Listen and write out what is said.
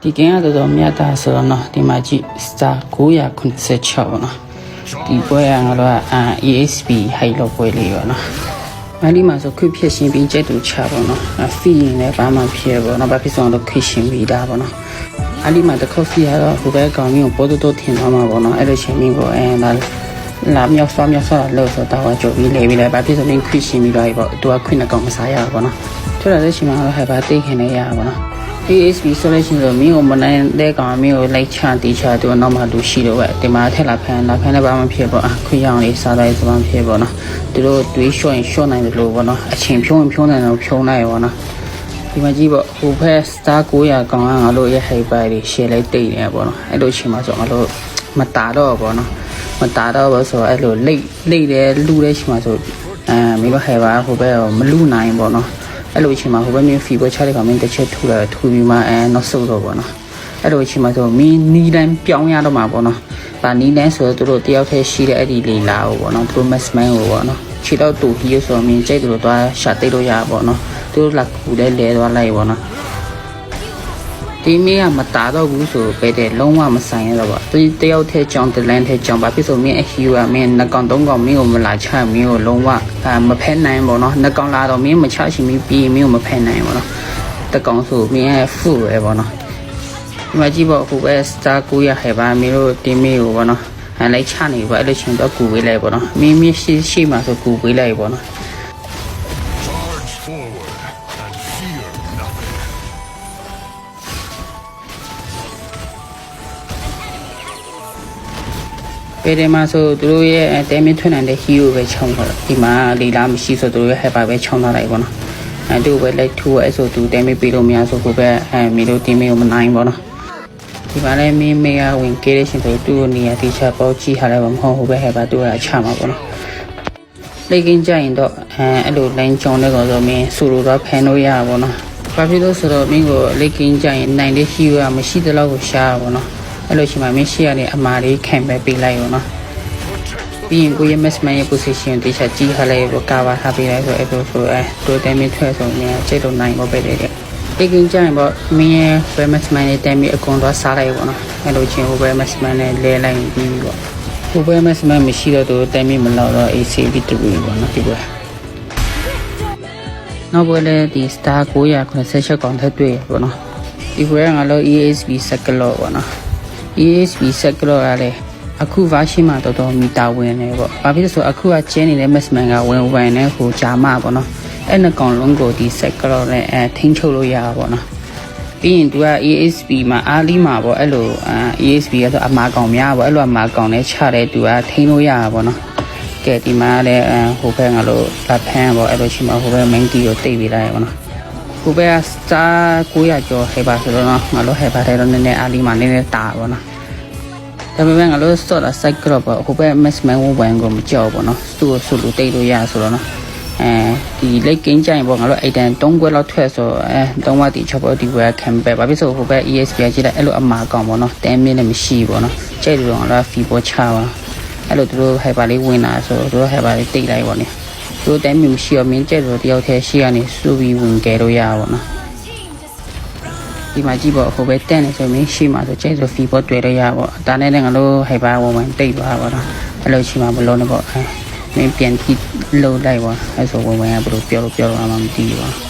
ဒီကင်းကတော့မြတ်တာဆိုတော့နော်ဒီမှာကြည့် star 996ပေါ့နော်ဒီပွဲကငါတို့က ESP high လောက်ပွဲလေးပေါ့နော်အဲ့ဒီမှာဆိုခွဖြစ်ရှင်ပြီးကြက်တူချပေါ့နော်ဖီရင်လည်းဘာမှဖြစ်ပေါ့နော်ဘာဖြစ်ဆုံးတော့ခွရှင်ပြီးတာပေါ့နော်အဲ့ဒီမှာတစ်ခေါက်ဖီရတော့ဟိုဘက်ကောင်မျိုးပေါ်တော့ထင်သွားမှာပေါ့နော်အဲ့လိုချင်းမျိုးကိုလာမြောက်ဆွားလို့ဆိုတော့ကြိုပြီးလေပြီးလဲဘာဖြစ်ဆုံးခွရှင်ပြီးတော့ပေါ့သူကခွနဲ့ကောင်မစားရပေါ့နော်ထွက်လာတဲ့ချိန်မှာတော့ဟဲ့ဘာတိတ်ခင်နေရပါတော့ ESP ဆိုလို့ရှိရင်မင်းကိုမနိုင်တဲ့ကောင်မင်းကိုလိုက်ချတီချသူနောက်မှလူရှိတော့ပဲဒီမှာထက်လာဖမ်းလည်းဘာမှဖြစ်ပေါ့ခွေးရောင်လေးစားတိုင်းစပန်းဖြစ်ပေါ့နော်သူတို့တွေးလျှော့ရင်လျှော့နိုင်တယ်လို့ပေါ့နော်အချိန်ဖြုံးနိုင်တော့ဖြုံးနိုင်ပေါ့နော်ဒီမှာကြည့်ပေါ့ဟိုဘက် star 900ကောင်ကငါတို့ရဲ့ hyper တွေ share လိုက်တိတ်နေပေါ့နော်အဲ့လိုချိန်မှာဆိုငါတို့မတာတော့ပေါ့နော်မတာတော့ဘူးဆိုအဲ့လိုလိတ်တယ်လူတဲ့ချိန်မှာဆိုမင်းတို့ hyper ဟိုဘက်မလူနိုင်ပေါ့နော်အဲ့လိုအချိန်မှာဟိုဘက်မျိုးဖီပေါ်ချတဲ့ကောင်မင်းတစ်ချက်ထူပြီးမှနောက်ဆုတ်တော့ပေါ့နော်အဲ့လိုအချိန်မှာဆိုမင်းနီးတိုင်းပြောင်းရတော့မှာပေါ့နော်ဒါနီးတိုင်းဆိုတော့သူတို့တယောက်တည်းရှိတဲ့အဲ့ဒီလေးလာပေါ့နော်သူတို့ maxman ကိုပေါ့နော်ခြေတော့တူဟီးဆိုတော့မင်းကြိုက်သူတို့သွားရှာတိတ်လို့ရပေါ့နော်သူတို့လက်ကူလဲလဲသွားလိုက်ပေါ့နော်ဒီမင်းကမတာတော့ဘူးဆိုပဲတဲ့လုံးဝမဆိုင်ရတော့ပါသူတယောက်တည်းကြောင်တလန်းတည်းကြောင်ဘာဖြစ်ဆိုမင်းအဟီကမင်းနှစ်ကောင်သုံးကောင်မင်းကိုမလာချမင်းကိုလုံးဝမဖဲနိုင်ပေါ့နော်နှစ်ကောင်လာတော့မင်းမချရှင်ပြီးမင်းကိုမဖဲနိုင်ပေါ့နော်တကောင်ဆိုမင်းရဲ့ဖူပဲပေါ့နော်ဒီမှာကြည့်ပေါ့ဟိုပဲ star 900ဟဲ့ပါမင်းတို့တင်းမေးကိုပေါ့နော်လိုက်ချနေပေါ့အဲ့လိုချင်းတော့ကူပေးလိုက်ပေါ့နော်မင်းရှိမှဆိုကူပေးလိုက်ပေါ့နော်ពេលမှာဆိုသူတို့ရဲ့တဲမင်းထွန်းနိုင်တဲ့ hero ပဲခြုံတော့ဒီမှာလီလာမရှိဆိုသူတို့ရဲ့ hyper ပဲခြုံထားလိုက်ပေါ့နော်သူ့ပဲလိုက်ထူအဲ့ဆိုသူတဲမင်းပေးလို့မရဆိုကိုပဲမီတို့တင်းမင်းကိုမနိုင်ပေါ့နော်ဒီမှာလည်းမင်းမေကဝင်ကဲတဲ့ရှင်ဆိုသူ့နေရာတိချပေါကြည့်ထားလိုက်ပါမဟုတ်ဘူးပဲ hyper သူ့ကချမှာပေါ့နော်လိတ်ကင်းကြရင်တော့အဲ့လို line ကြောင်းတဲ့ကောင်ဆိုမင်းစူလိုတော့ဖန်လို့ရပါပေါ့နော်ဘာဖြစ်လို့ဆိုတော့မင်းကိုလိတ်ကင်းကြရင်နိုင်တဲ့ hero ကမရှိတဲ့လောက်ကိုရှားပါပေါ့နော်အဲ့လိုချိန်မှာမင်းရှိရတဲ့အမားလေးခံပဲပေးလိုက်ရောနော်ပြီးရင်ကိုရဲ့ maxman ရဲ့ position တိကျကြည့်ထားလိုက်ပေါ့ကာဗာထားပေးလိုက်ဆိုအဲ့လိုဆိုတို့တဲမင်းထွက်ဆိုရင်စိတ်တော့နိုင်ပေါ့ပဲတဲ့တိတ်ကင်းကြရင်ပေါ့မင်းရဲ့ maxman ရဲ့တဲမင်းအကုန်တော့စားလိုက်ပေါ့နော်အဲ့လိုချင်းဟိုဘက် maxman နဲ့လဲလိုက်ပြီးပေါ့ဟိုဘက် maxman မရှိတော့တို့တဲမင်းမလောက်တော့ AC ပြီးတူပေါ့နော်ဒီပွဲနောက်ပွဲလည်းဒီ star 996ကောင်ထက်တွေ့ပေါ့နော်ဒီပွဲကငါလို့ ESP စက်ကလောပေါ့နော်ESP စက်ကလောရလဲအခု version မှာတော်မီတာဝင်နေပေါ့ဘာဖြစ်လို့ဆိုအခုကကျင်းနေတဲ့ maxman ကဝင်နေဟိုဂျာမပေါ့နော်အဲ့နှစ်ကောင်လုံးကိုဒီစက်ကလောနဲ့ထိန်းချုပ်လို့ရပါပေါ့နော်ပြီးရင်သူက ESP မှာအားလီမှာပေါ့အဲ့လို ESP ကဆိုအမာကောင်များပေါ့အဲ့လိုအမာကောင်နဲ့ချတဲ့သူကထိန်းလို့ရပါပေါ့နော်ကဲဒီမှာလည်းဟိုဘက်ငါလို့လာဖမ်းပေါ့အဲ့လိုရှိမှဟိုဘက် main key ကိုတိတ်ပေးလိုက်ပေါ့နော်ဟိုဘက်က star 900ကျော်ဟဲ့ပါဆိုတော့နော်ငါတို့ဟဲ့ပါတဲ့တော့နည်းနည်းအားလီမှာနည်းနည်းတာပေါ့နော်ဒါပေမဲ့ငါတို့ sort တာ site ကတော့ပေါ့ဟိုဘက် maxman ဝင်ကိုမကြောက်ပေါ့နော်သူ့ကိုဆိုလို့တိတ်လို့ရဆိုတော့နော်ဒီလိတ်ကင်းကြရင်ပေါ့ငါတို့အဲ့တန်3ခွက်လောက်ထွက်ဆို3ဝတီ6ပေါ့ဒီဘက်ခံပဲဘာဖြစ်ဆိုဟိုဘက် ESP ကြီးလိုက်အဲ့လိုအမာကောင်ပေါ့နော်10မိနစ်မရှိပေါ့နော်ကြိုက်လို့ငါတို့ဖီပေါ်ချပါအဲ့လိုသူတို့ hyper လေးဝင်လာဆိုသူတို့ hyper လေးတိတ်လိုက်ပေါ့နော်သူတို့10မိနစ်မရှိတော့မင်းကြိုက်လို့တယောက်တည်းရှိရနေစုပြီးဝင်ကြလို့ရပါပေါ့နော်ဒီမှာကြည့်ပေါ့ဟိုပဲတက်နေဆိုမင်းရှိမှဆိုကျဲဆိုဖီပေါ်တွေ့ရရပေါ့ဒါနဲ့လည်းငါတို့ဟိုက်ပါဝင်တိတ်သွားပါတော့အဲ့လိုရှိမှမလို့နဲ့ပေါ့မင်းပြန်ကြည့်လို့လိုက်ပါအဲ့ဆိုဝင်ကဘယ်လိုပြောလို့မှမသိဘူး